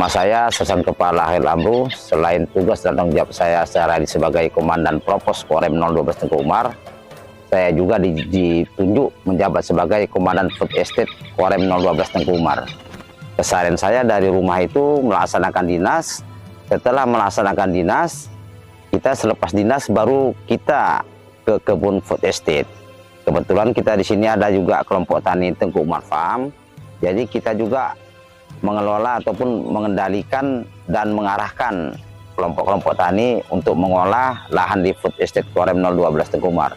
Nama saya Sesan Kepala Hairil Amru. Selain tugas dan tanggung jawab saya sebagai Komandan Propos Korem 012 Tengku Umar, saya juga ditunjuk menjabat sebagai Komandan Food Estate Korem 012 Tengku Umar. Keseharian saya dari rumah itu melaksanakan dinas. Setelah melaksanakan dinas, kita selepas dinas baru kita ke kebun Food Estate. Kebetulan kita di sini ada juga kelompok tani Tengku Umar Farm. Jadi kita juga mengelola ataupun mengendalikan dan mengarahkan kelompok-kelompok tani untuk mengolah lahan di Food Estate Korem 012 Tengku Umar.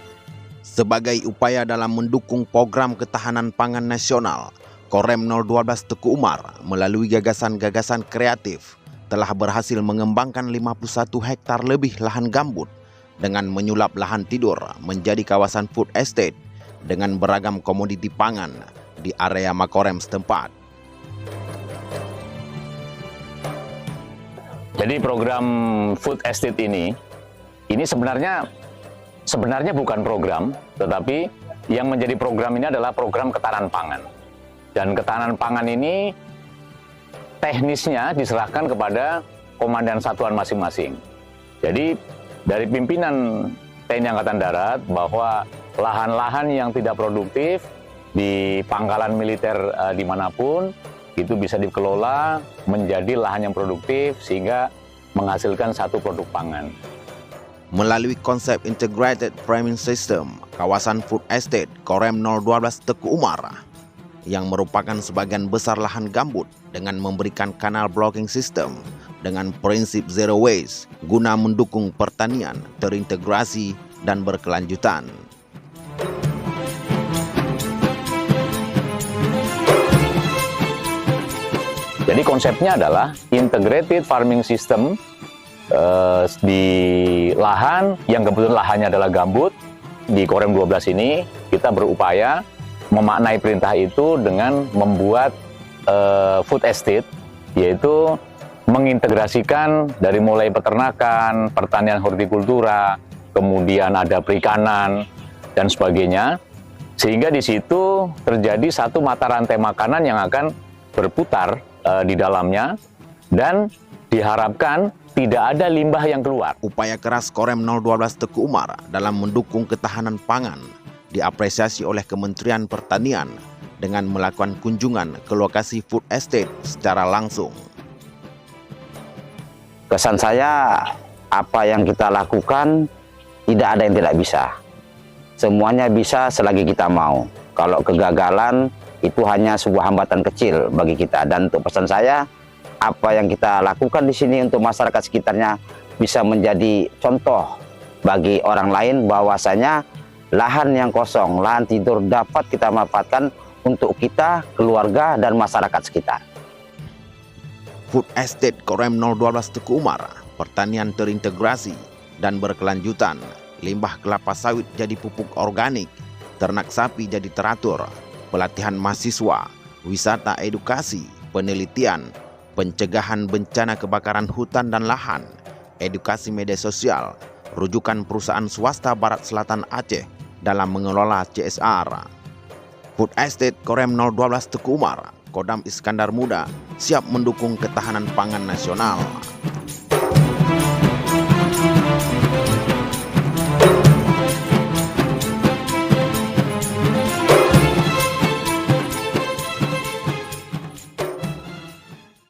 Sebagai upaya dalam mendukung program ketahanan pangan nasional, Korem 012 Tengku Umar melalui gagasan-gagasan kreatif telah berhasil mengembangkan 51 hektar lebih lahan gambut dengan menyulap lahan tidur menjadi kawasan food estate dengan beragam komoditi pangan di area Makorem setempat. Jadi program Food Estate ini sebenarnya bukan program, tetapi yang menjadi program ini adalah program ketahanan pangan. Dan ketahanan pangan ini teknisnya diserahkan kepada komandan satuan masing-masing. Jadi dari pimpinan TNI Angkatan Darat bahwa lahan-lahan yang tidak produktif di pangkalan militer dimanapun itu bisa dikelola menjadi lahan yang produktif sehingga menghasilkan satu produk pangan. Melalui konsep Integrated Farming System, kawasan Food Estate Korem 012 Tengku Umar yang merupakan sebagian besar lahan gambut dengan memberikan kanal blocking system dengan prinsip zero waste guna mendukung pertanian terintegrasi dan berkelanjutan. Jadi konsepnya adalah integrated farming system di lahan yang kebetulan lahannya adalah gambut. Di Korem 12 ini kita berupaya memaknai perintah itu dengan membuat food estate, yaitu mengintegrasikan dari mulai peternakan, pertanian hortikultura, kemudian ada perikanan dan sebagainya, sehingga di situ terjadi satu mata rantai makanan yang akan berputar di dalamnya dan diharapkan tidak ada limbah yang keluar. Upaya keras Korem 012 Tengku Umar dalam mendukung ketahanan pangan diapresiasi oleh Kementerian Pertanian dengan melakukan kunjungan ke lokasi food estate secara langsung. Kesan saya, apa yang kita lakukan tidak ada yang tidak bisa. Semuanya bisa selagi kita mau. Kalau kegagalan itu hanya sebuah hambatan kecil bagi kita. Dan untuk pesan saya, apa yang kita lakukan di sini untuk masyarakat sekitarnya bisa menjadi contoh bagi orang lain bahwasanya lahan yang kosong, lahan tidur dapat kita manfaatkan untuk kita, keluarga, dan masyarakat sekitar. Food Estate Korem 012 Tengku Umar, pertanian terintegrasi dan berkelanjutan, limbah kelapa sawit jadi pupuk organik, ternak sapi jadi teratur, pelatihan mahasiswa, wisata edukasi, penelitian, pencegahan bencana kebakaran hutan dan lahan, edukasi media sosial, rujukan perusahaan swasta Barat Selatan Aceh dalam mengelola CSR. Food Estate Korem 012 Tengku Umar, Kodam Iskandar Muda siap mendukung ketahanan pangan nasional.